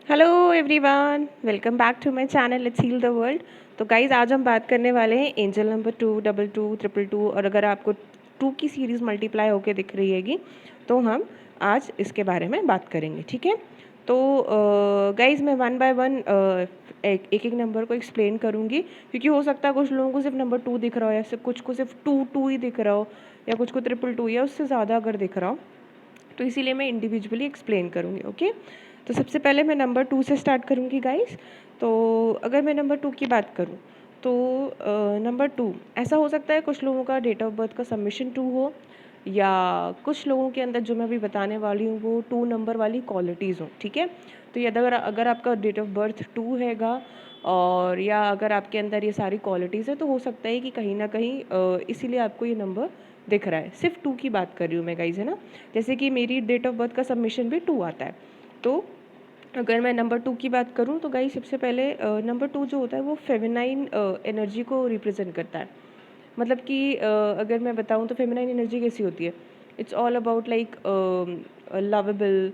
Hello everyone, welcome back to my channel let's heal the world. तो guys आज हम बात करने वाले हैं एंजल नंबर 222 222 और अगर आपको 2 की सीरीज़ मल्टीप्लाई होके दिख रही हैगी तो हम आज इसके बारे में बात करेंगे, ठीक है। तो गाइज मैं वन बाय वन एक एक नंबर को एक्सप्लेन करूँगी क्योंकि हो सकता है कुछ लोगों को सिर्फ नंबर 2 दिख रहा हो या सिर्फ कुछ को सिर्फ 2 ही दिख रहा हो या कुछ को 222 या उससे ज़्यादा अगर दिख रहा हो, तो इसीलिए मैं इंडिविजुअली एक्सप्लेन करूँगी। ओके, तो सबसे पहले मैं नंबर 2 से स्टार्ट करूँगी गाइस। तो अगर मैं नंबर 2 की बात करूँ तो नंबर 2 ऐसा हो सकता है कुछ लोगों का डेट ऑफ बर्थ का सबमिशन 2 हो या कुछ लोगों के अंदर जो मैं अभी बताने वाली हूँ वो 2 नंबर वाली क्वालिटीज़ हों, ठीक है। तो ये अगर अगर आपका डेट ऑफ बर्थ 2 हैगा और या अगर आपके अंदर ये सारी क्वालिटीज़ है तो हो सकता है कि कहीं ना कहीं इसीलिए आपको ये नंबर दिख रहा है। सिर्फ 2 की बात कर रही हूँ मैं गाइस, है ना। जैसे कि मेरी डेट ऑफ बर्थ का सबमिशन भी 2 आता है। तो अगर मैं नंबर 2 की बात करूँ तो गाइस सबसे पहले नंबर 2 जो होता है वो फेमिनाइन एनर्जी को रिप्रेजेंट करता है। मतलब कि अगर मैं बताऊँ तो फेमिनाइन एनर्जी कैसी होती है, it's all about like lovable,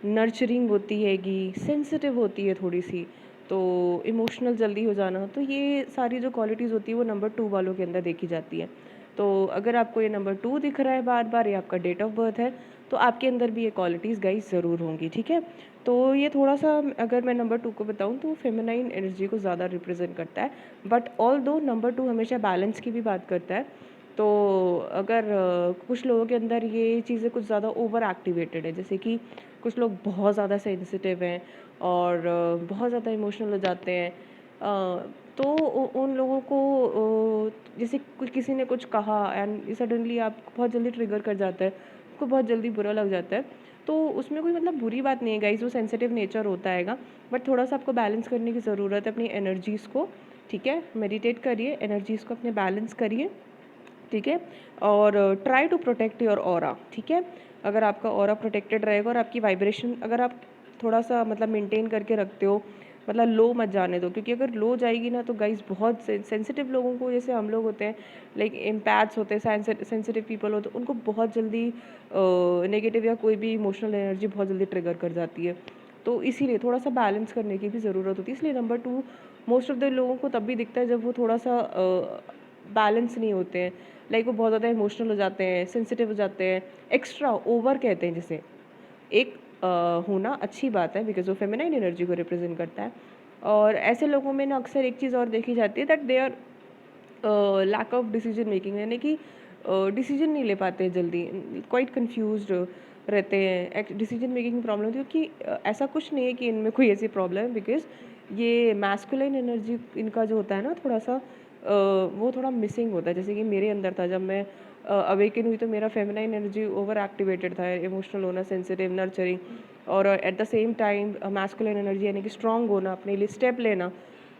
nurturing होती हैगी, सेंसिटिव होती है थोड़ी सी, तो इमोशनल जल्दी हो जाना, तो ये सारी जो क्वालिटीज़ होती है वो नंबर 2 वालों के अंदर देखी जाती है। तो अगर आपको ये नंबर 2 दिख रहा है बार बार या आपका डेट ऑफ बर्थ है तो आपके अंदर भी ये क्वालिटीज़ गाइस ज़रूर होंगी, ठीक है। तो ये थोड़ा सा अगर मैं नंबर 2 को बताऊँ तो फेमिनाइन एनर्जी को ज़्यादा रिप्रेजेंट करता है, बट ऑल दो नंबर 2 हमेशा बैलेंस की भी बात करता है। तो अगर कुछ लोगों के अंदर ये चीज़ें कुछ ज़्यादा ओवर एक्टिवेटेड है, जैसे कि कुछ लोग बहुत ज़्यादा सेंसिटिव हैं और बहुत ज़्यादा इमोशनल हो जाते हैं, तो उन लोगों को जैसे किसी ने कुछ कहा एंड सडनली आप बहुत जल्दी ट्रिगर कर जाता है, आपको बहुत जल्दी बुरा लग जाता है। तो उसमें कोई मतलब बुरी बात नहीं है गाइस, वो सेंसिटिव नेचर होता हैगा, बट थोड़ा सा आपको बैलेंस करने की ज़रूरत है अपनी एनर्जीज़ को, ठीक है। मेडिटेट करिए, एनर्जीज़ को अपने बैलेंस करिए, ठीक है। और try to protect your aura, ठीक है। अगर आपका ऑरा प्रोटेक्टेड रहेगा और आपकी वाइब्रेशन अगर आप थोड़ा सा मतलब मेंटेन करके रखते हो, मतलब लो मत जाने दो, क्योंकि अगर लो जाएगी ना तो गाइस बहुत सेंसिटिव लोगों को, जैसे हम लोग होते हैं लाइक एम्पैथ्स होते हैं, सेंसिटिव पीपल होते हैं, उनको बहुत जल्दी नेगेटिव या कोई भी इमोशनल एनर्जी बहुत जल्दी ट्रिगर कर जाती है। तो इसीलिए थोड़ा सा बैलेंस करने की भी ज़रूरत होती है। इसलिए नंबर 2 मोस्ट ऑफ द लोगों को तब भी दिखता है जब वो थोड़ा सा बैलेंस नहीं होते हैं, लाइक वो बहुत ज़्यादा इमोशनल हो जाते हैं, सेंसिटिव हो जाते हैं, एक्स्ट्रा ओवर कहते हैं जिसे। एक होना अच्छी बात है बिकॉज वो फेमिनाइन एनर्जी को रिप्रेजेंट करता है। और ऐसे लोगों में ना अक्सर एक चीज़ और देखी जाती है that they are lack of decision making, यानी कि डिसीजन नहीं ले पाते हैं जल्दी, क्वाइट कंफ्यूज्ड रहते हैं, डिसीजन मेकिंग में प्रॉब्लम होती है। क्योंकि ऐसा कुछ नहीं है कि इनमें कोई ऐसी प्रॉब्लम है, बिकॉज ये मैस्कुलिन एनर्जी इनका जो होता है ना थोड़ा सा वो थोड़ा मिसिंग होता है। जैसे कि मेरे अंदर था जब मैं अवेकन हुई तो मेरा फेमिनाइन एनर्जी ओवर एक्टिवेटेड था, इमोशनल होना, सेंसिटिव, नर्चरिंग, और at the same time masculine energy यानी कि स्ट्रांग होना, अपने लिए स्टेप लेना,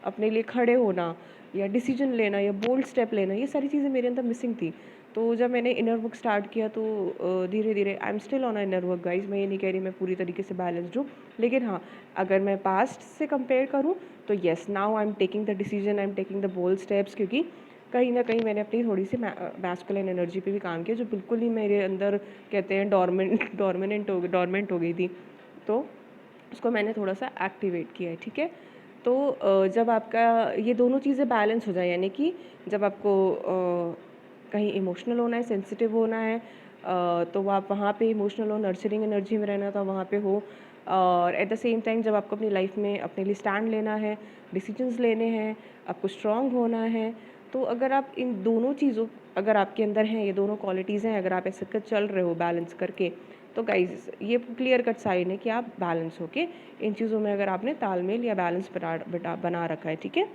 अपने लिए खड़े होना या डिसीजन लेना या बोल्ड स्टेप लेना, ये सारी चीज़ें मेरे अंदर मिसिंग थी। तो जब मैंने इनर वर्क स्टार्ट किया तो धीरे धीरे I am still on inner work guys, मैं ये नहीं कह रही मैं पूरी तरीके से बैलेंस्ड हूँ, लेकिन हाँ अगर मैं पास्ट से कंपेयर करूँ तो yes now I am taking the decision, I am taking the bold steps, क्योंकि कहीं ना कहीं मैंने अपनी थोड़ी सी मैस्कुलिन एनर्जी पे भी काम किया जो बिल्कुल ही मेरे अंदर कहते हैं डॉर्मेंट हो गई थी, तो उसको मैंने थोड़ा सा एक्टिवेट किया है, ठीक है। तो जब आपका ये दोनों चीज़ें बैलेंस हो जाए, यानी कि जब आपको कहीं इमोशनल होना है, सेंसिटिव होना है, तो आप वहाँ पे इमोशनल हो, नर्चरिंग एनर्जी में रहना तो वहाँ पे हो, और एट द सेम टाइम जब आपको अपनी लाइफ में अपने लिए स्टैंड लेना है, डिसीजंस लेने हैं, आपको स्ट्रांग होना है, तो अगर आप इन दोनों चीज़ों अगर आपके अंदर हैं, ये दोनों क्वालिटीज़ हैं, अगर आप ऐसे कर चल रहे हो बैलेंस करके, तो गाइज ये क्लियर कट साइन है कि आप बैलेंस होके इन चीज़ों में अगर आपने तालमेल या बैलेंस बना रखा है, ठीक है।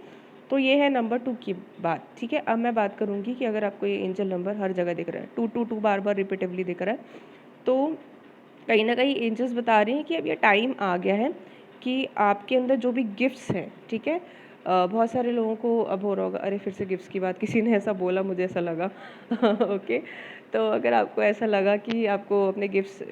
तो ये है नंबर 2 की बात, ठीक है। अब मैं बात करूँगी कि अगर आपको ये एंजल नंबर हर जगह दिख रहा है, 222 बार बार रिपीटिवली दिख रहा है, तो कहीं ना कहीं एंजल्स बता रहे हैं कि अब ये टाइम आ गया है कि आपके अंदर जो भी गिफ्ट्स हैं, ठीक है। बहुत सारे लोगों को अब हो रहा होगा अरे फिर से गिफ्ट्स की बात, किसी ने ऐसा बोला मुझे ऐसा लगा ओके। तो अगर आपको ऐसा लगा कि आपको अपने गिफ्ट्स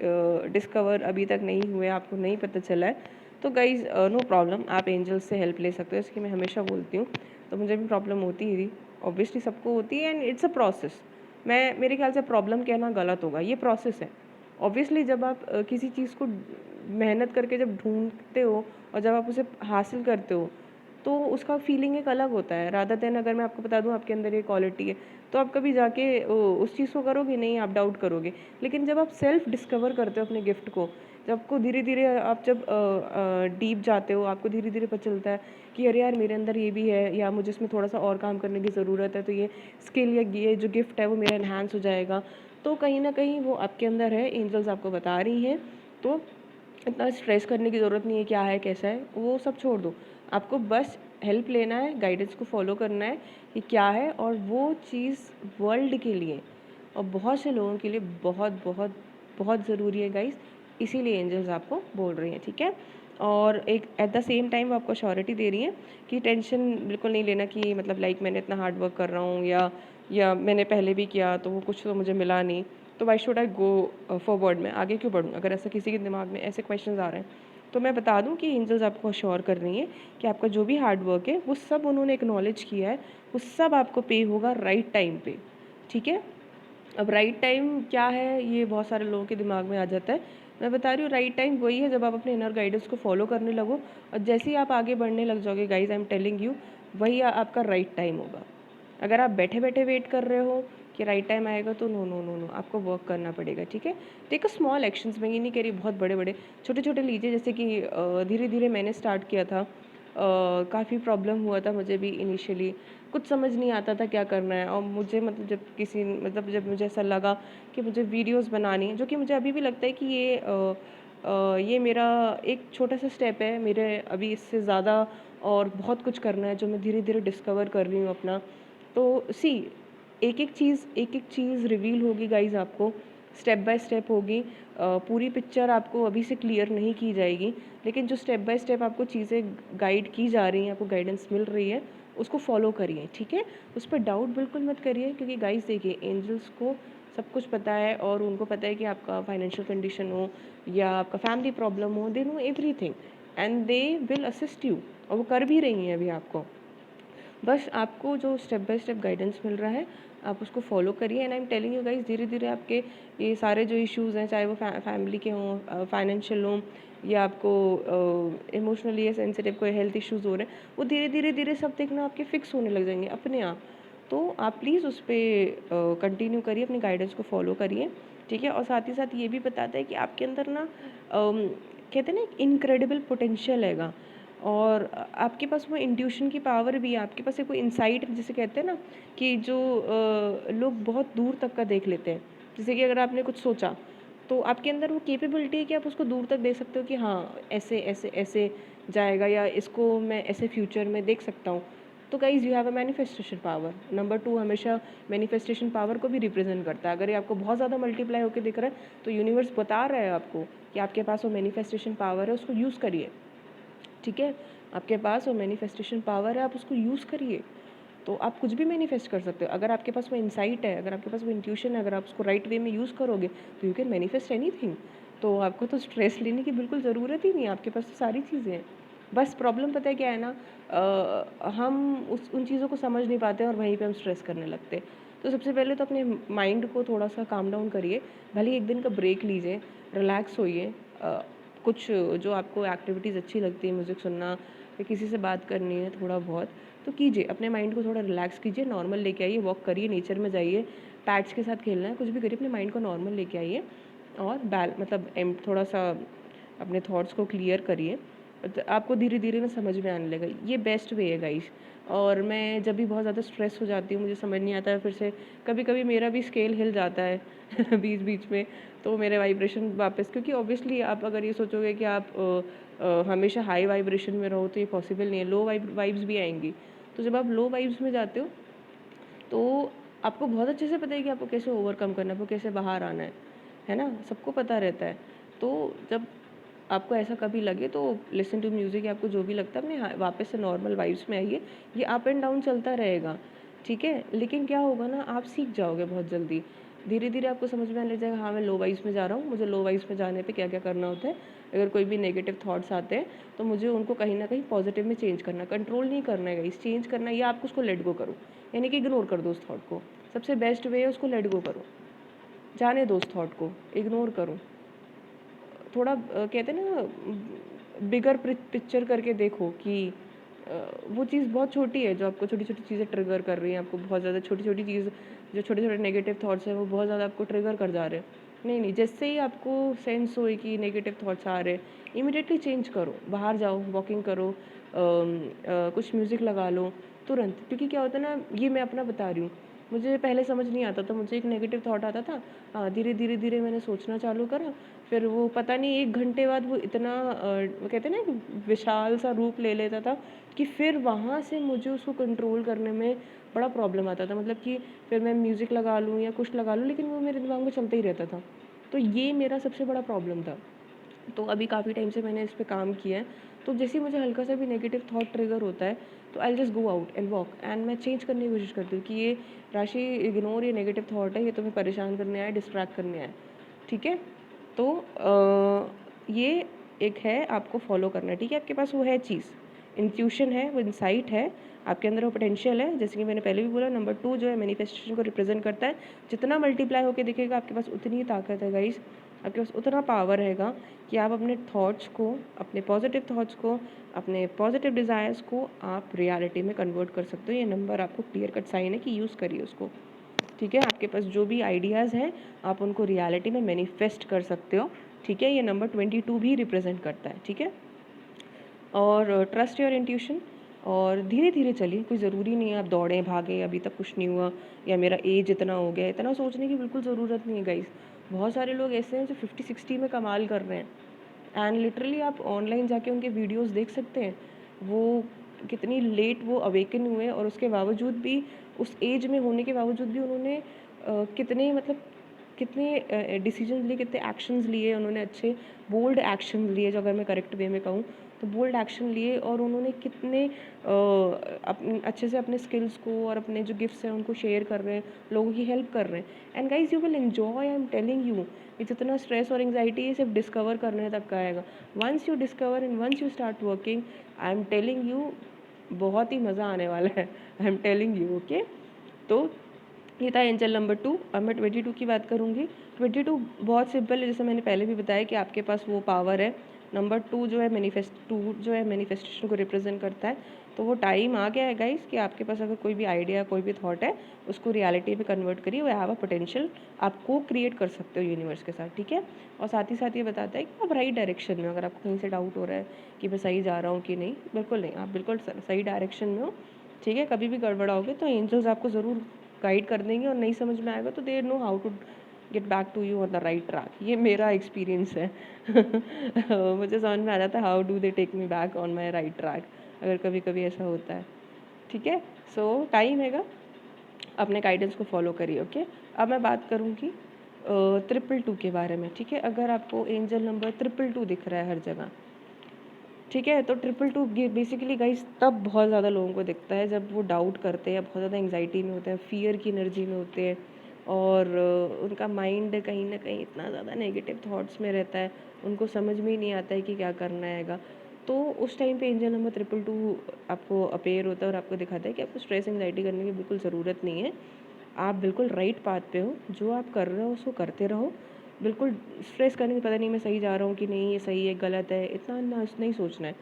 डिस्कवर अभी तक नहीं हुए, आपको नहीं पता चला है, तो गाइज नो प्रॉब्लम, आप एंजल्स से हेल्प ले सकते हो, इसकी मैं हमेशा बोलती हूँ। तो मुझे भी प्रॉब्लम होती ही थी, ऑब्वियसली सबको होती है, एंड इट्स अ प्रोसेस। मैं मेरे ख्याल से प्रॉब्लम कहना गलत होगा, ये प्रोसेस है, ऑब्वियसली जब आप किसी चीज़ को मेहनत करके जब ढूंढते हो और जब आप उसे हासिल करते हो तो उसका फीलिंग एक अलग होता है। रादर देन अगर मैं आपको बता दूं आपके अंदर ये क्वालिटी है तो आप कभी जाके उस चीज़ को करोगे नहीं, आप डाउट करोगे। लेकिन जब आप सेल्फ डिस्कवर करते हो अपने गिफ्ट को, जब आपको धीरे धीरे आप जब डीप जाते हो, आपको धीरे धीरे पता चलता है कि अरे यार मेरे अंदर ये भी है या मुझे इसमें थोड़ा सा और काम करने की ज़रूरत है, तो ये स्किल या ये जो गिफ्ट है वो मेरा इन्हांस हो जाएगा। तो कहीं ना कहीं वो आपके अंदर है, एंजल्स आपको बता रही हैं। तो इतना स्ट्रेस करने की ज़रूरत नहीं है क्या है कैसा है, वो सब छोड़ दो। आपको बस हेल्प लेना है, गाइडेंस को फॉलो करना है कि क्या है, और वो चीज़ वर्ल्ड के लिए और बहुत से लोगों के लिए बहुत बहुत बहुत ज़रूरी है गाइस। इसीलिए एंजल्स आपको बोल रही हैं, ठीक है। और एक एट द सेम टाइम वो आपको अश्योरिटी दे रही हैं कि टेंशन बिल्कुल नहीं लेना कि मतलब लाइक मैंने इतना हार्ड वर्क कर रहा हूँ या मैंने पहले भी किया तो वो कुछ तो मुझे मिला नहीं, तो why should I go forward, में आगे क्यों बढ़ूँ। अगर ऐसा किसी के दिमाग में ऐसे क्वेश्चंस आ रहे हैं तो मैं बता दूं कि एंजल्स आपको अश्योर कर रही हैं कि आपका जो भी हार्ड वर्क है वो सब उन्होंने एक्नॉलेज किया है, वो सब आपको पे होगा राइट टाइम पे, ठीक है। अब राइट टाइम क्या है ये बहुत सारे लोगों के दिमाग में आ जाता है। मैं बता रही हूँ राइट टाइम वही है जब आप अपने इनर गाइडेंस को फॉलो करने लगो, और जैसे ही आप आगे बढ़ने लग जाओगे guys, I am telling you, वही आपका राइट टाइम होगा। अगर आप बैठे बैठे वेट कर रहे हो कि राइट टाइम आएगा तो नो नो नो नो, आपको वर्क करना पड़ेगा, ठीक है। टेक अ स्मॉल एक्शंस, मैं ये नहीं कह रही बहुत बड़े बड़े, छोटे छोटे लीजिए। जैसे कि धीरे धीरे मैंने स्टार्ट किया था, काफ़ी प्रॉब्लम हुआ था मुझे भी इनिशियली, कुछ समझ नहीं आता था क्या करना है। और मुझे मतलब जब मुझे ऐसा लगा कि मुझे वीडियोस बनानी है, जो कि मुझे अभी भी लगता है कि ये मेरा एक छोटा सा स्टेप है, मेरे अभी इससे ज़्यादा और बहुत कुछ करना है जो मैं धीरे धीरे डिस्कवर कर रही हूँ अपना। तो सी एक एक चीज़ रिवील होगी गाइज आपको, स्टेप बाय स्टेप होगी। पूरी पिक्चर आपको अभी से क्लियर नहीं की जाएगी, लेकिन जो स्टेप बाय स्टेप आपको चीज़ें गाइड की जा रही हैं, आपको गाइडेंस मिल रही है, उसको फॉलो करिए, ठीक है। उस पर डाउट बिल्कुल मत करिए, क्योंकि गाइज देखिए एंजल्स को सब कुछ पता है, और उनको पता है कि आपका फाइनेंशियल कंडीशन हो या आपका फैमिली प्रॉब्लम हो, they know everything and they will assist you, और वो कर भी रही हैं अभी आपको। बस आपको जो स्टेप बाय स्टेप गाइडेंस मिल रहा है आप उसको फॉलो करिए। And I am telling you guys, धीरे धीरे आपके ये सारे जो इश्यूज़ हैं, चाहे वो फैमिली के हों, फाइनेंशियल हों, या आपको इमोशनली या सेंसिटिव कोई हेल्थ इश्यूज़ हो रहे हैं, वो धीरे धीरे सब देखना आपके फिक्स होने लग जाएंगे अपने आप। तो आप प्लीज़ उस पर कंटिन्यू करिए, अपनी गाइडेंस को फॉलो करिए, ठीक है। और साथ ही साथ ये भी बताता है कि आपके अंदर ना कहते हैं ना एक इनक्रेडिबल पोटेंशियल हैगा, और आपके पास वो इंट्यूशन की पावर भी है, आपके पास एक कोई इंसाइट, जिसे कहते हैं ना कि जो लोग बहुत दूर तक का देख लेते हैं। जैसे कि अगर आपने कुछ सोचा तो आपके अंदर वो कैपेबिलिटी है कि आप उसको दूर तक देख सकते हो कि हाँ ऐसे ऐसे ऐसे जाएगा, या इसको मैं ऐसे फ्यूचर में देख सकता हूँ। तो guys you have a manifestation power. Number 2 हमेशा मैनिफेस्टेशन पावर को भी रिप्रेजेंट करता है। अगर ये आपको बहुत ज़्यादा मल्टीप्लाई होकर दिख रहा है तो यूनिवर्स बता रहा है आपको कि आपके पास वो मैनिफेस्टेशन पावर है, उसको यूज़ करिए, ठीक है। आपके पास वो मैनिफेस्टेशन पावर है, आप उसको यूज़ करिए, तो आप कुछ भी मैनिफेस्ट कर सकते हो। अगर आपके पास वो इंसाइट है, अगर आपके पास वो इंट्यूशन है, अगर आप उसको राइट वे में यूज़ करोगे तो यू कैन मैनिफेस्ट एनीथिंग। तो आपको तो स्ट्रेस लेने की बिल्कुल ज़रूरत ही नहीं है, आपके पास तो सारी चीज़ें हैं। बस प्रॉब्लम पता है क्या है ना, हम उन चीज़ों को समझ नहीं पाते और वहीं पे हम स्ट्रेस करने लगते हैं। तो सबसे पहले तो अपने माइंड को थोड़ा सा काम डाउन करिए, भले ही एक दिन का ब्रेक लीजिए, रिलैक्स होइए। कुछ जो आपको एक्टिविटीज़ अच्छी लगती है, म्यूज़िक सुनना या किसी से बात करनी है थोड़ा बहुत, तो कीजिए। अपने माइंड को थोड़ा रिलैक्स कीजिए, नॉर्मल लेके आइए, वॉक करिए, नेचर में जाइए, पैट्स के साथ खेलना है, कुछ भी करिए, अपने माइंड को नॉर्मल लेके आइए, और थोड़ा सा अपने थॉट्स को क्लियर करिए। तो आपको धीरे धीरे ना समझ में आने लगेगा, ये बेस्ट वे है गाइस। और मैं जब भी बहुत ज़्यादा स्ट्रेस हो जाती हूँ, मुझे समझ नहीं आता है, फिर से कभी कभी मेरा भी स्केल हिल जाता है बीच बीच में, तो मेरे वाइब्रेशन वापस, क्योंकि ऑब्वियसली आप अगर ये सोचोगे कि आप हमेशा हाई वाइब्रेशन में रहो तो ये पॉसिबल नहीं है, लो वाइब्स भी आएंगी। तो जब आप लो वाइब्स में जाते हो तो आपको बहुत अच्छे से पता है कि आपको कैसे ओवरकम करना है, आपको कैसे बाहर आना है ना, सबको पता रहता है। तो जब आपको ऐसा कभी लगे तो लिसन टू म्यूज़िक, या आपको जो भी लगता है अपने वापस से नॉर्मल वाइब्स में आइए। ये अप एंड डाउन चलता रहेगा, ठीक है, लेकिन क्या होगा ना, आप सीख जाओगे बहुत जल्दी। धीरे धीरे आपको समझ में आने लग जाएगा, हाँ मैं लो वाइब्स में जा रहा हूँ, मुझे लो वाइब्स में जाने पे क्या क्या करना होता है। अगर कोई भी नेगेटिव थॉट्स आते हैं तो मुझे उनको कहीं ना कहीं पॉजिटिव में चेंज करना, कंट्रोल नहीं करना है गाइस, चेंज करना है, या आप उसको लेट गो करो, यानी कि इग्नोर कर दो उस थॉट को। सबसे बेस्ट वे है उसको लेट गो करो। जाने दो उस थॉट को, इग्नोर करो। थोड़ा कहते हैं ना बिगर पिक्चर करके देखो कि वो चीज़ बहुत छोटी है जो आपको छोटी छोटी चीज़ें ट्रिगर कर रही हैं, आपको बहुत ज़्यादा छोटी छोटी चीज़, जो छोटे छोटे नेगेटिव थॉट्स हैं वो बहुत ज़्यादा आपको ट्रिगर कर जा रहे हैं। नहीं नहीं, जैसे ही आपको सेंस होए कि नेगेटिव थॉट्स आ रहे हैं, इमिडिएटली चेंज करो, बाहर जाओ, वॉकिंग करो, कुछ म्यूज़िक लगा लो तुरंत। क्योंकि क्या होता है ना, ये मैं अपना बता रही हूँ, मुझे पहले समझ नहीं आता था, मुझे एक नेगेटिव थॉट आता था, धीरे धीरे धीरे मैंने सोचना चालू करा, फिर वो पता नहीं 1 घंटे बाद वो इतना वो कहते हैं ना कि विशाल सा रूप ले लेता था कि फिर वहाँ से मुझे उसको कंट्रोल करने में बड़ा प्रॉब्लम आता था। मतलब कि फिर मैं म्यूज़िक लगा लूँ या कुछ लगा लूँ, लेकिन वो मेरे दिमाग में चलता ही रहता था। तो ये मेरा सबसे बड़ा प्रॉब्लम था। तो अभी काफ़ी टाइम से मैंने इस पे काम किया है। तो जैसे ही मुझे हल्का सा भी नेगेटिव थॉट ट्रिगर होता है, तो I just go out and walk, and मैं चेंज करने की कोशिश करती हूँ कि ये राशि इग्नोर, ये नेगेटिव थॉट है, ये तुम्हें परेशान करने आया, डिस्ट्रैक्ट करने आया, ठीक है। तो ये एक है, आपको फॉलो करना है, ठीक है। आपके पास वो है चीज़, इंट्यूशन है, वो इंसाइट है, आपके अंदर वो पोटेंशियल है। जैसे कि मैंने पहले भी बोला, नंबर 2 जो है मैनिफेस्टेशन को रिप्रेजेंट करता है। जितना मल्टीप्लाई होकर दिखेगा आपके पास उतनी ही ताकत है गाइस, आपके पास उतना पावर रहेगा कि आप अपने थॉट्स को, अपने पॉजिटिव थॉट्स को, अपने पॉजिटिव डिज़ायर्स को आप रियलिटी में कन्वर्ट कर सकते हो। ये नंबर आपको क्लियर कट साइन है कि यूज़ करिए उसको, ठीक है। आपके पास जो भी आइडियाज़ हैं आप उनको रियलिटी में मैनिफेस्ट कर सकते हो, ठीक है। ये नंबर 22 भी रिप्रेजेंट करता है, ठीक है। और ट्रस्ट योर इंट्यूशन, और धीरे धीरे चलिए, कोई ज़रूरी नहीं है आप दौड़ें भागें, अभी तक कुछ नहीं हुआ या मेरा एज इतना हो गया, इतना सोचने की बिल्कुल ज़रूरत नहीं है गाइस। बहुत सारे लोग ऐसे हैं जो 50-60 में कमाल कर रहे हैं, एंड लिटरली आप ऑनलाइन जाके उनके वीडियोस देख सकते हैं, वो कितनी लेट वो अवेकन हुए, और उसके बावजूद भी, उस एज में होने के बावजूद भी उन्होंने कितने मतलब कितने डिसीजंस लिए, कितने एक्शंस लिए उन्होंने, अच्छे बोल्ड एक्शंस लिए, जो अगर मैं करेक्ट वे में कहूँ तो बोल्ड एक्शन लिए, और उन्होंने कितने अच्छे से अपने स्किल्स को और अपने जो गिफ्ट्स हैं उनको शेयर कर रहे हैं, लोगों की हेल्प कर रहे हैं। And guys you will enjoy, I am telling you, ये जितना स्ट्रेस और एंग्जाइटी है सिर्फ डिस्कवर करने तक का आएगा। Once you discover and once you start working, I am telling you, बहुत ही मज़ा आने वाला है, I am telling you, okay. तो ये था एंजल नंबर 2। अब मैं 22 की बात करूँगी। 22 बहुत सिंपल है, जैसे मैंने पहले भी बताया कि आपके पास वो पावर है। नंबर 2 जो है मैनिफेस्टेशन को रिप्रेजेंट करता है। तो वो टाइम आ गया है गाइस कि आपके पास अगर कोई भी आइडिया, कोई भी थॉट है, उसको रियलिटी में कन्वर्ट करिए। वो हैव अ पोटेंशियल, आप को क्रिएट कर सकते हो यूनिवर्स के साथ, ठीक है। और साथ ही साथ ये बताता है कि आप राइट डायरेक्शन में, अगर आपको कहीं से डाउट हो रहा है कि मैं सही जा रहा हूँ कि नहीं, बिल्कुल नहीं, आप बिल्कुल सही डायरेक्शन में हो, ठीक है। कभी भी गड़बड़ाओगे तो एंजल्स आपको ज़रूर गाइड कर देंगे, और नहीं समझ में आएगा तो they know how to get back to you on the right track. ये मेरा एक्सपीरियंस है। मुझे समझ में आ जाता है how do they take me back on my right track, अगर कभी कभी ऐसा होता है, ठीक है। सो टाइम हैगा, अपने गाइडेंस को फॉलो करिए, ओके। अब मैं बात करूँगी 222 के बारे में, ठीक है। अगर आपको एंजल नंबर 222 दिख रहा है हर जगह, ठीक है, तो 222 बेसिकली गाइस तब बहुत ज़्यादा लोगों को दिखता है जब वो डाउट करते हैं, बहुत ज़्यादा एंग्जाइटी में होते हैं, फियर की एनर्जी में होते हैं, और उनका माइंड कहीं ना कहीं इतना ज़्यादा नेगेटिव थॉट्स में रहता है, उनको समझ में ही नहीं आता है कि क्या करना हैगा। तो उस टाइम पे एंजल नंबर 222 आपको अपेयर होता है और आपको दिखाता है कि आपको स्ट्रेस एंग्जाइटी करने की बिल्कुल ज़रूरत नहीं है, आप बिल्कुल राइट पाथ पे हो, जो आप कर रहे हो उसको करते रहो। बिल्कुल स्ट्रेस करने की, पता नहीं मैं सही जा रहा हूँ कि नहीं, ये सही है गलत है, इतना ना नहीं सोचना है।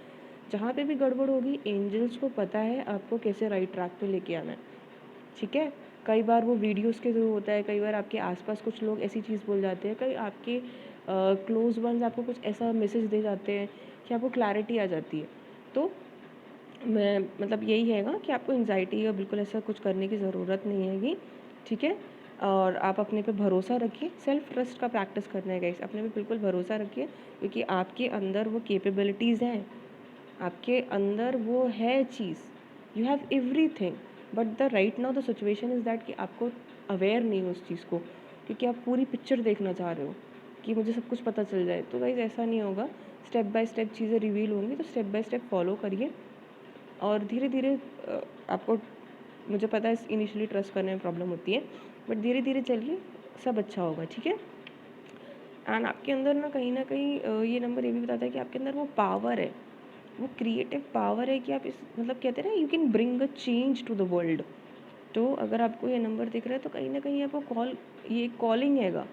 जहाँ पे भी गड़बड़ होगी, एंजल्स को पता है आपको कैसे राइट ट्रैक पे लेके आना है, ठीक है। कई बार वो वीडियोस के थ्रू होता है, कई बार आपके आसपास कुछ लोग ऐसी चीज़ बोल जाते हैं, कई आपके क्लोज वंस आपको कुछ ऐसा मैसेज दे जाते हैं कि आपको क्लैरिटी आ जाती है। तो मैं मतलब यही हैगा कि आपको एंग्जाइटी या बिल्कुल ऐसा कुछ करने की ज़रूरत नहीं हैगी, ठीक है। और आप अपने पे भरोसा रखिए, सेल्फ ट्रस्ट का प्रैक्टिस करना है गाइस, अपने पे बिल्कुल भरोसा रखिए, क्योंकि आपके अंदर वो कैपेबिलिटीज़ हैं, आपके अंदर वो है चीज़, you have everything, but the right now the situation is that कि आपको अवेयर नहीं हो उस चीज़ को, क्योंकि आप पूरी पिक्चर देखना चाह रहे हो कि मुझे सब कुछ पता चल जाए। तो गाइस ऐसा नहीं होगा, स्टेप बाय स्टेप चीज़ें रिवील होंगी, तो स्टेप बाय स्टेप फॉलो करिए, और धीरे धीरे आपको, मुझे पता है इनिशियली ट्रस्ट करने में प्रॉब्लम होती है, बट धीरे धीरे चलिए, सब अच्छा होगा, ठीक है। एंड आपके अंदर ना कहीं ये नंबर ये भी बताता है कि आपके अंदर वो पावर है, वो क्रिएटिव पावर है कि आप इस मतलब कहते हैं ना, you can bring a change to the world. तो अगर आपको ये नंबर दिख रहा है तो कहीं ना कहीं आपको ये कॉलिंग हैगा,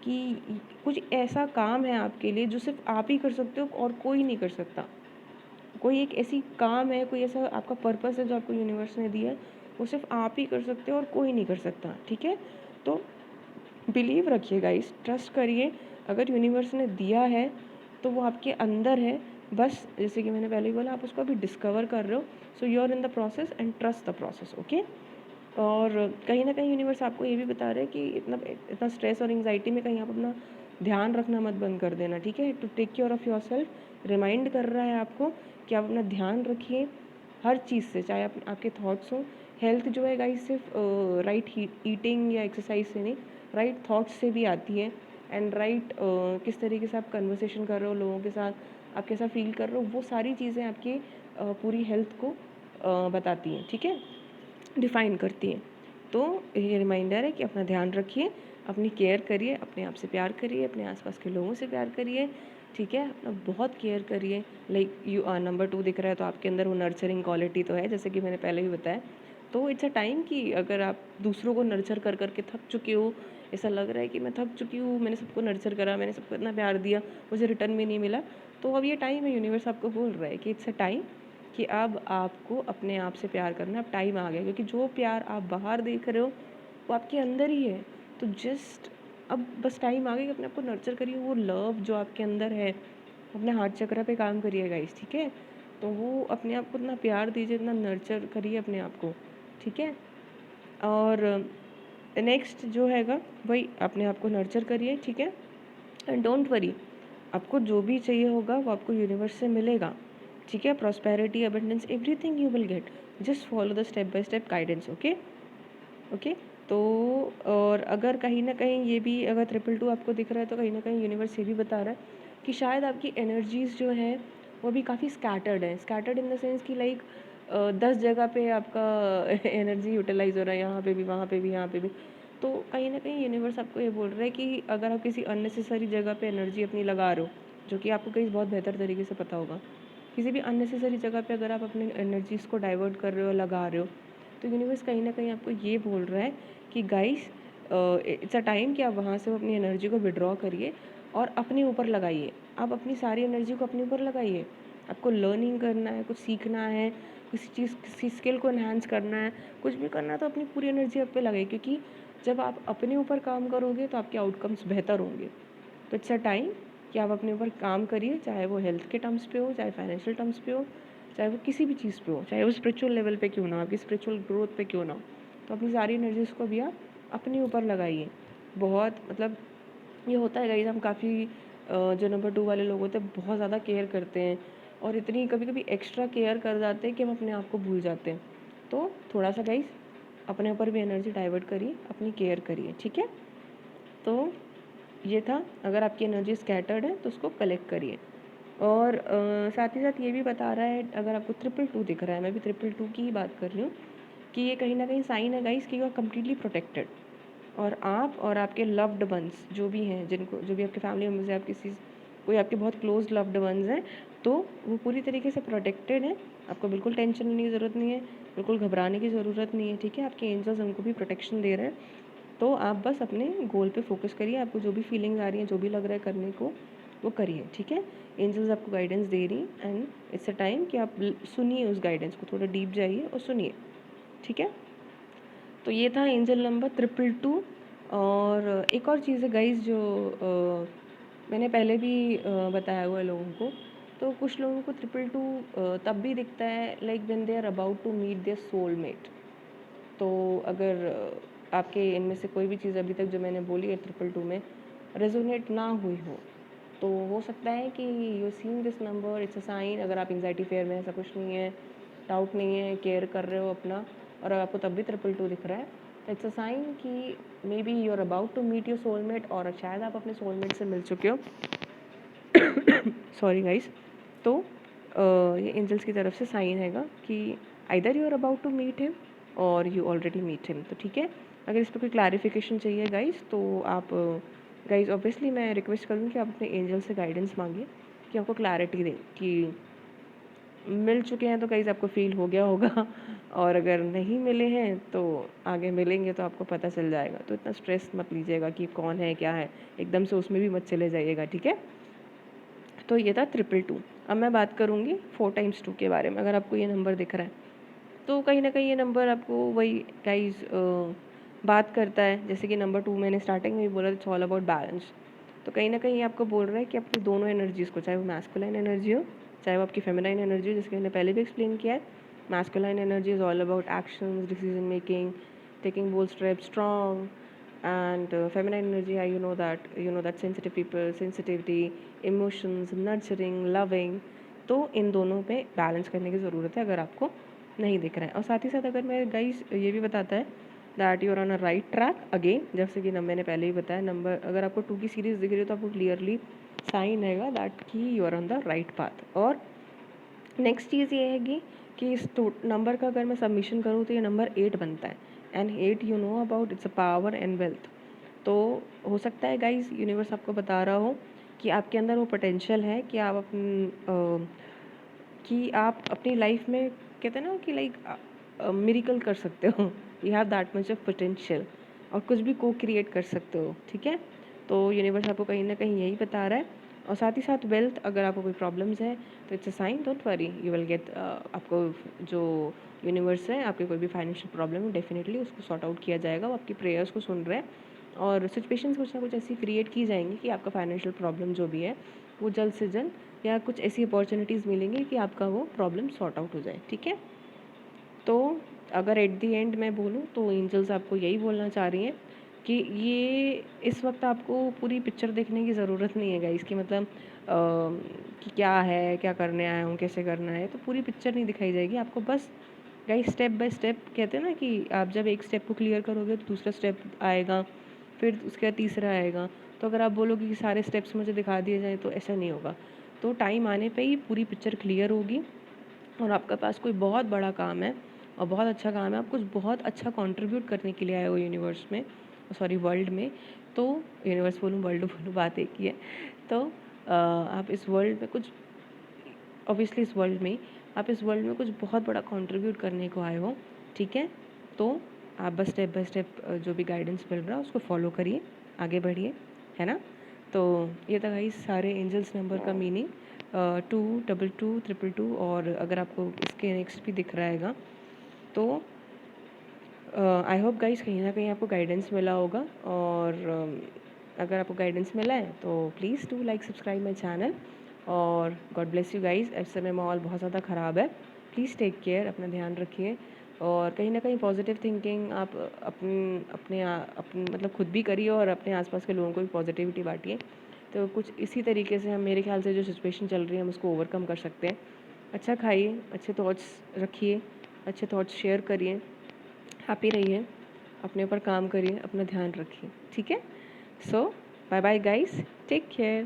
कि कुछ ऐसा काम है आपके लिए जो सिर्फ आप ही कर सकते हो और कोई नहीं कर सकता। कोई एक ऐसी काम है, कोई ऐसा आपका पर्पस है जो आपको यूनिवर्स ने दिया है, वो सिर्फ आप ही कर सकते हो और कोई नहीं कर सकता, ठीक है। तो बिलीव रखिए गाइस, ट्रस्ट करिए, अगर यूनिवर्स ने दिया है तो वो आपके अंदर है। बस जैसे कि मैंने पहले ही बोला, आप उसको अभी डिस्कवर कर रहे हो। So you are in the process and trust the process, okay. और कहीं ना कहीं यूनिवर्स आपको ये भी बता रहा है कि इतना इतना स्ट्रेस और एंग्जाइटी में कहीं आप अपना ध्यान रखना मत बंद कर देना, ठीक है। To take care of yourself remind कर रहा है आपको कि आप अपना ध्यान रखिए हर चीज़ से, चाहे आपके थॉट्स हों। हेल्थ जो है गाइस सिर्फ राइट ईटिंग या एक्सरसाइज से नहीं, राइट थॉट्स से भी आती है। एंड राइट किस तरीके से आप कन्वर्सेशन कर रहे हो लोगों के साथ, आप कैसा फील कर रहे हो, वो सारी चीज़ें आपकी पूरी हेल्थ को बताती हैं, ठीक है, डिफ़ाइन करती हैं। तो ये रिमाइंडर है कि अपना ध्यान रखिए, अपनी केयर करिए, अपने आप से प्यार करिए, अपने आसपास के लोगों से प्यार करिए, ठीक है। अपना बहुत केयर करिए। लाइक यू नंबर 2 दिख रहा है तो आपके अंदर वो नर्चरिंग क्वालिटी तो है, जैसे कि मैंने पहले ही बताया। तो इट्स अ टाइम कि अगर आप दूसरों को नर्चर कर के थक चुके हो, ऐसा लग रहा है कि मैं थक चुकी हूँ, मैंने सबको नर्चर करा, मैंने सबको इतना प्यार दिया, मुझे रिटर्न में नहीं मिला, तो अब ये टाइम है, यूनिवर्स आपको बोल रहा है कि इट्स अ टाइम कि अब आपको अपने आप से प्यार करना, अब टाइम आ गया। क्योंकि जो प्यार आप बाहर देख रहे हो वो आपके अंदर ही है। तो जस्ट अब बस टाइम आ गया कि अपने आप को नर्चर करिए, वो लव जो आपके अंदर है, अपने हार्ट चक्र पे काम करिए गाइस, ठीक है। तो वो अपने आप को इतना प्यार दीजिए, इतना नर्चर करिए अपने आप को, ठीक है। और नेक्स्ट जो हैगा वही अपने आप को नर्चर करिए, ठीक है। एंड डोंट वरी, आपको जो भी चाहिए होगा वो आपको यूनिवर्स से मिलेगा, ठीक है। Prosperity, abundance, everything you will gate, just follow the step by step guidance, okay okay. तो और अगर कहीं ना कहीं ये भी, अगर 222 आपको दिख रहा है तो कहीं ना कहीं यूनिवर्स ये भी बता रहा है कि शायद आपकी एनर्जीज जो हैं वो भी काफ़ी स्कैटर्ड है। स्कैटर्ड इन द सेंस कि लाइक 10 जगह पे आपका एनर्जी यूटिलाइज हो रहा है, यहाँ पे भी, वहाँ पे भी, यहाँ पे भी। तो कहीं ना कहीं यूनिवर्स आपको ये बोल रहा है कि अगर आप किसी अननेसेसरी जगह पे एनर्जी अपनी लगा रहे हो, जो कि आपको कहीं बहुत बेहतर तरीके से पता होगा, किसी भी अननेसेसरी जगह पे अगर आप अपनी एनर्जीज को डाइवर्ट कर रहे हो, लगा रहे हो, तो यूनिवर्स कहीं ना कहीं आपको ये बोल रहा है कि गाइस इट्स अ टाइम कि आप वहाँ से अपनी एनर्जी को विड्रॉ करिए और अपने ऊपर लगाइए। आप अपनी सारी एनर्जी को अपने ऊपर लगाइए। आपको लर्निंग करना है, कुछ सीखना है, किसी स्किल को एनहांस करना है, कुछ भी करना है, तो अपनी पूरी एनर्जी आप पे लगाइए। क्योंकि जब आप अपने ऊपर काम करोगे तो आपके आउटकम्स बेहतर होंगे। तो इट्स अ टाइम कि आप अपने ऊपर काम करिए, चाहे वो हेल्थ के टर्म्स पे हो, चाहे फाइनेंशियल टर्म्स पे हो, चाहे वो किसी भी चीज़ पे हो, चाहे वो स्पिरिचुअल लेवल पे क्यों ना हो, आपकी स्पिरिचुअल ग्रोथ पे क्यों ना हो। तो अपनी सारी एनर्जीज़ को भी आप अपने ऊपर लगाइए। बहुत मतलब ये होता है गाइस, हम काफ़ी जो नंबर 2 वाले लोग होते हैं बहुत ज़्यादा केयर करते हैं और इतनी कभी कभी एक्स्ट्रा केयर कर जाते हैं कि हम अपने आप को भूल जाते हैं। तो थोड़ा सा गाइस अपने ऊपर भी एनर्जी डाइवर्ट करिए, अपनी केयर करिए, ठीक है। तो ये था, अगर आपकी एनर्जी स्कैटर्ड है तो उसको कलेक्ट करिए। और साथ ही साथ ये भी बता रहा है, अगर आपको 222 दिख रहा है, मैं भी 222 की ही बात कर रही हूँ, कि ये कहीं ना कहीं साइन है गाइस कि यू आर कम्प्लीटली प्रोटेक्टेड। और आप और आपके लव्ड वंस जो भी हैं, जिनको जो भी आपके फैमिली मेम्बर्स हैं, आप किसी कोई आपके बहुत क्लोज लव्ड वंस हैं, तो वो पूरी तरीके से प्रोटेक्टेड हैं। आपको बिल्कुल टेंशन लेने की ज़रूरत नहीं है, बिल्कुल घबराने की ज़रूरत नहीं है, ठीक है। आपके एंजल्स उनको भी प्रोटेक्शन दे रहे हैं। तो आप बस अपने गोल पे फोकस करिए, आपको जो भी फीलिंग्स आ रही हैं, जो भी लग रहा है करने को, वो करिए, ठीक है। एंजल्स आपको गाइडेंस दे रही हैं एंड इट्स अ टाइम कि आप सुनिए उस गाइडेंस को, थोड़ा डीप जाइए और सुनिए, ठीक है। तो ये था एंजल नंबर 222। और एक और चीज़ है गाइज जो मैंने पहले भी बताया हुआ है लोगों को। तो कुछ लोगों को 222 तब भी दिखता है like when they are about to meet their soulmate. तो अगर आपके इनमें से कोई भी चीज़ अभी तक जो मैंने बोली है 222 में रेजोनेट ना हुई हो, तो हो सकता है कि you seen this number, it's a sign. अगर आप एंग्जाइटी फेयर में, ऐसा कुछ नहीं है, डाउट नहीं है, केयर कर रहे हो अपना, और आपको तब भी 222 दिख रहा है, तो इट्स अ साइन कि maybe you are about to meet your soulmate, और शायद आप अपने सोलमेट से मिल चुके हो। Sorry guys. तो ये एंजल्स की तरफ से साइन हैगा कि either you are about to meet him और यू ऑलरेडी मीट हिम। तो ठीक है, अगर इस पर कोई क्लैरिफिकेशन चाहिए गाइस तो आप गाइस ऑब्वियसली मैं रिक्वेस्ट करूँगी कि आप अपने एंजल से गाइडेंस मांगिए कि आपको क्लैरिटी दें कि मिल चुके हैं तो गाइस आपको फ़ील हो गया होगा और अगर नहीं मिले हैं तो आगे मिलेंगे तो आपको पता चल जाएगा। तो इतना स्ट्रेस मत लीजिएगा कि कौन है क्या है, एकदम से उसमें भी मत चले जाइएगा, ठीक है। तो ये था 222। अब मैं बात करूँगी 4 × 2 के बारे में। अगर आपको ये नंबर दिख रहा है तो कहीं ना कहीं ये नंबर आपको वही गाइस बात करता है, जैसे कि नंबर 2 मैंने स्टार्टिंग में ही बोला, इट्स ऑल अबाउट बैलेंस। तो कहीं ना कहीं आपको बोल रहा है कि अपनी दोनों एनर्जीज़ को, चाहे वो मैस्कुलाइन एनर्जी हो चाहे वो आपकी फेमिनाइन एनर्जी हो, जिसके मैंने पहले भी एक्सप्लेन किया है। Masculine energy is all about actions, decision making, taking bold steps, strong, and feminine energy, you know that sensitive people, sensitivity, emotions, nurturing, loving। तो इन दोनों पे बैलेंस करने की ज़रूरत है अगर आपको नहीं दिख रहा है। और साथ ही साथ अगर मैं गाइस ये भी बताता है that you are on a right track again, जैसे कि मैंने पहले ही बताया, नंबर अगर आपको 2 की सीरीज़ दिख रही है तो आपको क्लियरली साइन रहेगा दैट कि you are on the right path. और नेक्स्ट चीज़ ये हैगी कि इस नंबर का अगर मैं सबमिशन करूँ तो ये नंबर 8 बनता है। And 8 you know about it's a power and wealth. तो हो सकता है गाइस यूनिवर्स आपको बता रहा हो कि आपके अंदर वो पोटेंशियल है कि आप अपनी लाइफ में, कहते हैं ना कि लाइक मिरेकल कर सकते हो। You have that much of potential और कुछ भी को क्रिएट कर सकते हो, ठीक है। तो यूनिवर्स आपको कहीं ना कहीं यही बता रहा है। और साथ ही साथ वेल्थ, अगर आपको कोई प्रॉब्लम्स है तो it's a sign, don't worry, you will get. आपको जो यूनिवर्स है, आपके कोई भी फाइनेंशियल प्रॉब्लम है, डेफिनेटली उसको सॉर्ट आउट किया जाएगा। वो आपकी प्रेयर्स को सुन रहे हैं और सिचुएशंस कुछ ना कुछ ऐसी क्रिएट की जाएंगी कि आपका फाइनेंशियल प्रॉब्लम जो भी है वो जल्द से जल्द, या कुछ ऐसी अपॉर्चुनिटीज़ मिलेंगी कि आपका वो प्रॉब्लम सॉर्ट आउट हो जाए, ठीक है। तो अगर एट दी एंड मैं बोलूँ तो एंजल्स आपको यही बोलना चाह रही हैं कि ये इस वक्त आपको पूरी पिक्चर देखने की ज़रूरत नहीं है गाइस, कि मतलब कि क्या है, क्या करने आया हूँ, कैसे करना है। तो पूरी पिक्चर नहीं दिखाई जाएगी आपको, बस गाइस स्टेप बाय स्टेप, कहते हैं ना कि आप जब एक स्टेप को क्लियर करोगे तो दूसरा स्टेप आएगा, फिर उसके बाद तीसरा आएगा। तो अगर आप बोलोगे कि सारे स्टेप्स मुझे दिखा दिए जाएँ तो ऐसा नहीं होगा। तो टाइम आने पे ही पूरी पिक्चर क्लियर होगी और आपके पास कोई बहुत बड़ा काम है और बहुत अच्छा काम है, आप कुछ बहुत अच्छा कंट्रीब्यूट करने के लिए आए हो यूनिवर्स में, सॉरी वर्ल्ड में। तो यूनिवर्स बोलूँ वर्ल्ड बोलूँ, बात एक ही है। तो आप इस वर्ल्ड में कुछ, ऑब्वियसली इस वर्ल्ड में कुछ बहुत बड़ा कंट्रीब्यूट करने को आए हो, ठीक है। तो आप बस स्टेप बाय स्टेप जो भी गाइडेंस मिल रहा है उसको फॉलो करिए, आगे बढ़िए, है ना। तो ये था गाइस सारे एंजल्स नंबर का मीनिंग, 222 222। और अगर आपको इसके नेक्स्ट भी दिख रहा है तो आई होप गाइस कहीं ना कहीं आपको गाइडेंस मिला होगा। और अगर आपको गाइडेंस मिला है तो please do like subscribe my channel. और गॉड ब्लेस यू गाइस। इस समय माहौल बहुत ज़्यादा ख़राब है, प्लीज़ टेक केयर, अपना ध्यान रखिए। और कहीं ना कहीं पॉजिटिव थिंकिंग आप अपने मतलब खुद भी करिए और अपने आसपास के लोगों को भी पॉजिटिविटी बांटिए। तो कुछ इसी तरीके से हम, मेरे ख्याल से जो सिचुएशन चल रही है हम उसको ओवरकम कर सकते हैं। अच्छा खाइए, अच्छे थॉट्स रखिए, अच्छे थॉट्स शेयर करिए, हैप्पी रहिए, अपने ऊपर काम करिए, अपना ध्यान रखिए, ठीक है। So bye bye guys, take care.